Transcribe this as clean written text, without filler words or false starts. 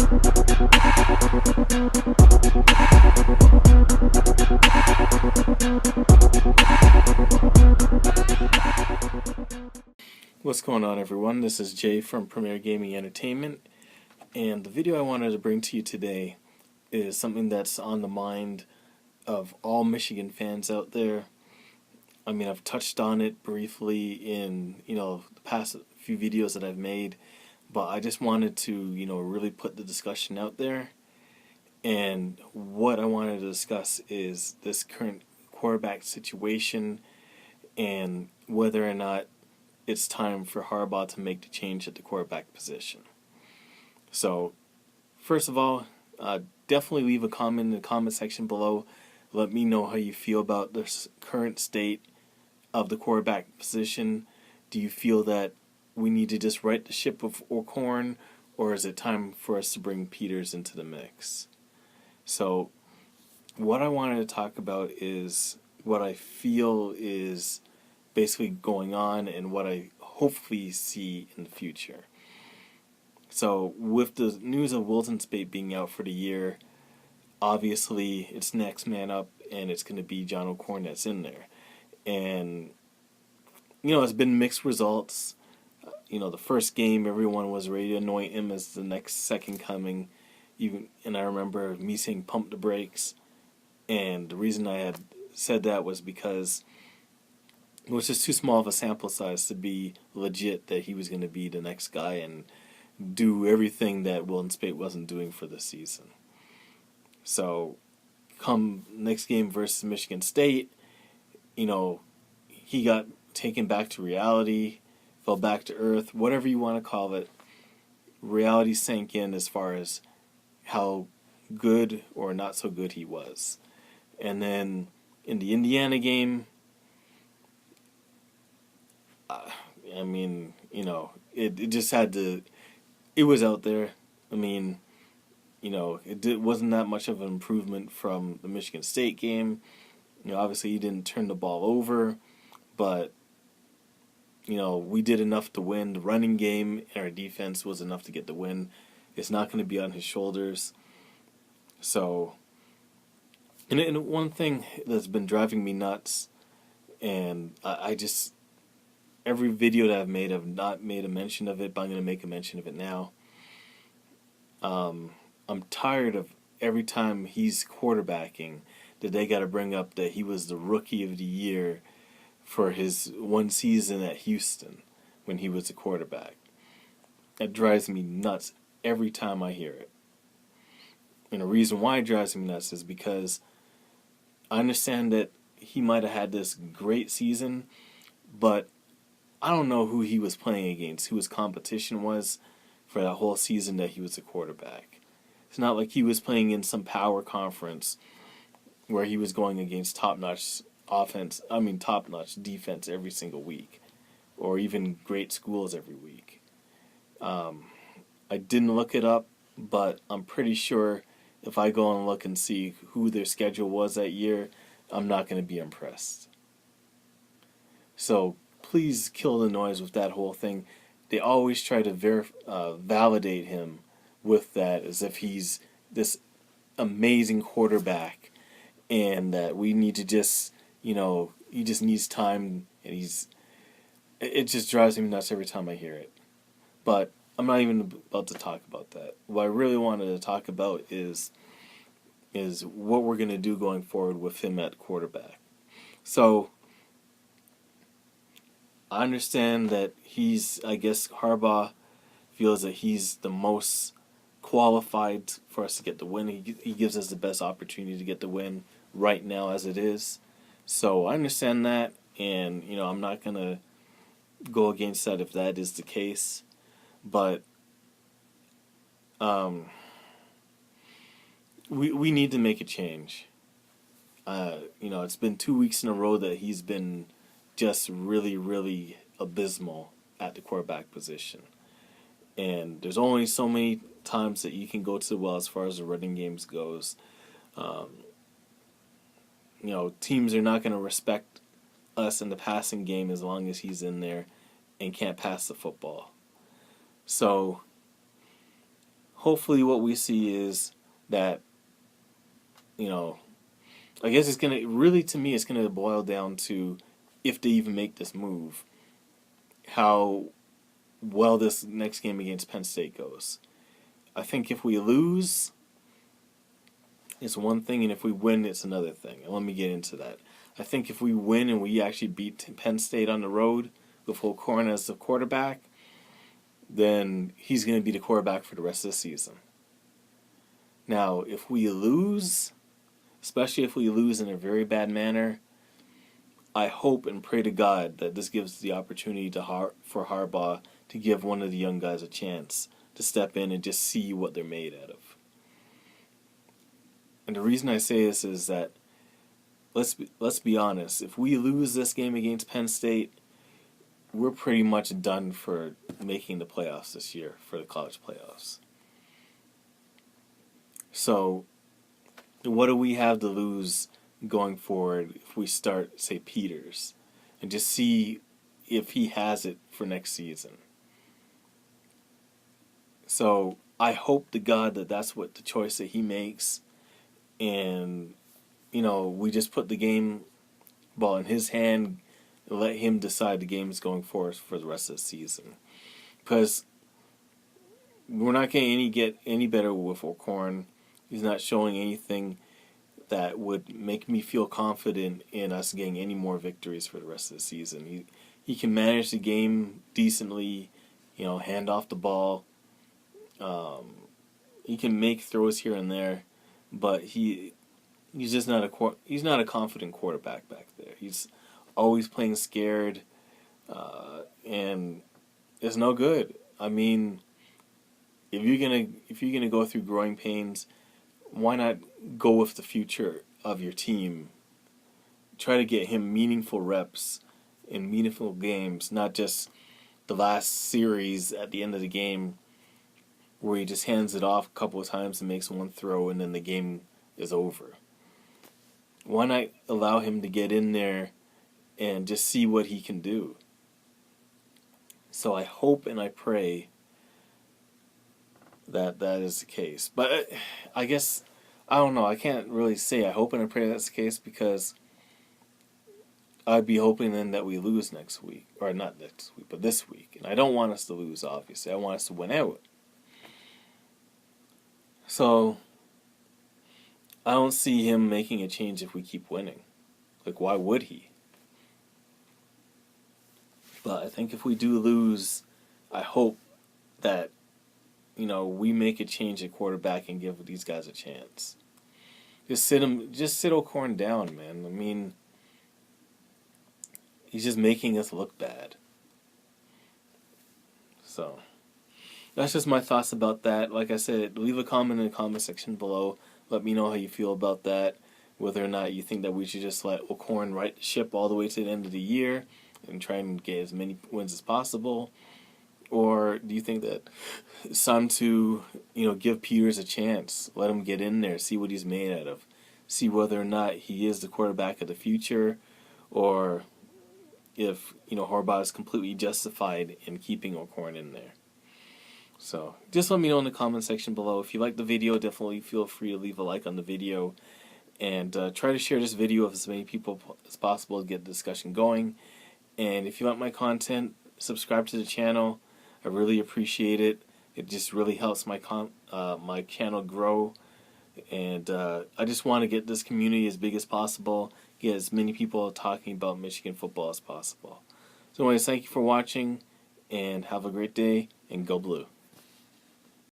What's going on, everyone? This is Jay from Premier Gaming Entertainment, and the video I wanted to bring to you today is something that's on the mind of all Michigan fans out there. I mean, I've touched on it briefly in, the past few videos that I've made, but I just wanted to, really put the discussion out there. And what I wanted to discuss is this current quarterback situation and whether or not it's time for Harbaugh to make the change at the quarterback position. So, first of all, definitely leave a comment in the comment section below. Let me know how you feel about the current state of the quarterback position. Do you feel that we need to just right the ship of O'Corn, or is it time for us to bring Peters into the mix? So, what I wanted to talk about is what I feel is basically going on and what I hopefully see in the future. So with the news of Wilton Speight being out for the year, obviously it's next man up, and it's going to be John O'Corn that's in there. And it's been mixed results. The first game everyone was ready to anoint him as the next second coming. And I remember me saying pump the brakes, and the reason I had said that was because it was just too small of a sample size to be legit that he was going to be the next guy and do everything that Wilton Speight wasn't doing for the season. So, come next game versus Michigan State, he got taken back to reality, fell back to earth, whatever you want to call it. Reality sank in as far as how good or not so good he was. And then in the Indiana game, it just had to, it was out there. It wasn't that much of an improvement from the Michigan State game. Obviously he didn't turn the ball over, but, we did enough to win. The running game and our defense was enough to get the win. It's not going to be on his shoulders. So, and one thing that's been driving me nuts, and I just, every video that I've made, I've not made a mention of it, but I'm going to make a mention of it now. I'm tired of every time he's quarterbacking that they got to bring up that he was the rookie of the year for his one season at Houston when he was a quarterback. That drives me nuts every time I hear it. And the reason why it drives me nuts is because I understand that he might have had this great season, but I don't know who he was playing against, who his competition was for that whole season that he was a quarterback. It's not like he was playing in some power conference where he was going against top-notch top-notch defense every single week, or even great schools every week. I didn't look it up, but I'm pretty sure if I go and look and see who their schedule was that year, I'm not going to be impressed. So please kill the noise with that whole thing. They always try to validate him with that as if he's this amazing quarterback and that we need to just, he just needs time, and it just drives me nuts every time I hear it. But I'm not even about to talk about that. What I really wanted to talk about is what we're going to do going forward with him at quarterback. So, I understand that Harbaugh feels that he's the most qualified for us to get the win. He gives us the best opportunity to get the win right now as it is. So I understand that, and I'm not going to go against that if that is the case. But we need to make a change. It's been 2 weeks in a row that he's been just really, really abysmal at the quarterback position. And there's only so many times that you can go to the well as far as the running games goes. Teams are not going to respect us in the passing game as long as he's in there and can't pass the football. So hopefully what we see is that, you know, I guess it's going to, really to me, it's going to boil down to if they even make this move, how well this next game against Penn State goes. I think if we lose, it's one thing, and if we win, it's another thing. And let me get into that. I think if we win and we actually beat Penn State on the road with O'Korn as the quarterback, then he's going to be the quarterback for the rest of the season. Now, if we lose, especially if we lose in a very bad manner, I hope and pray to God that this gives the opportunity for Harbaugh to give one of the young guys a chance to step in and just see what they're made out of. And the reason I say this is that, let's be honest, if we lose this game against Penn State, we're pretty much done for making the playoffs this year, for the college playoffs. So, what do we have to lose going forward if we start, say, Peters, and just see if he has it for next season? So, I hope to God that that's what the choice that he makes, and, you know, we just put the game ball in his hand and let him decide the games going forward for the rest of the season. Because we're not going to get any better with O'Korn. He's not showing anything that would make me feel confident in us getting any more victories for the rest of the season. He can manage the game decently, you know, hand off the ball. He can make throws here and there, but he's just not a confident quarterback back there. He's always playing scared, and it's no good. I mean, if you're gonna go through growing pains, why not go with the future of your team? Try to get him meaningful reps in meaningful games, not just the last series at the end of the game where he just hands it off a couple of times and makes one throw and then the game is over. Why not allow him to get in there and just see what he can do? So I hope and I pray that that is the case. But I guess, I don't know, I can't really say I hope and I pray that's the case, because I'd be hoping then that we lose next week. Or not next week, but this week. And I don't want us to lose, obviously. I want us to win out. So, I don't see him making a change if we keep winning. Like, why would he? But I think if we do lose, I hope that, you know, we make a change at quarterback and give these guys a chance. Just sit O'Korn down, man. I mean, he's just making us look bad. So, that's just my thoughts about that. Like I said, leave a comment in the comment section below. Let me know how you feel about that. Whether or not you think that we should just let O'Korn right the ship all the way to the end of the year and try and get as many wins as possible. Or do you think that it's time to, you know, give Peters a chance, let him get in there, see what he's made out of, see whether or not he is the quarterback of the future, or if, you know, Harbaugh is completely justified in keeping O'Korn in there. So just let me know in the comment section below. If you like the video, definitely feel free to leave a like on the video, and try to share this video with as many people as possible to get the discussion going. And if you like my content, subscribe to the channel. I really appreciate it. It just really helps my my channel grow, and I just want to get this community as big as possible, get as many people talking about Michigan football as possible. So anyways, thank you for watching, and have a great day, and go Blue.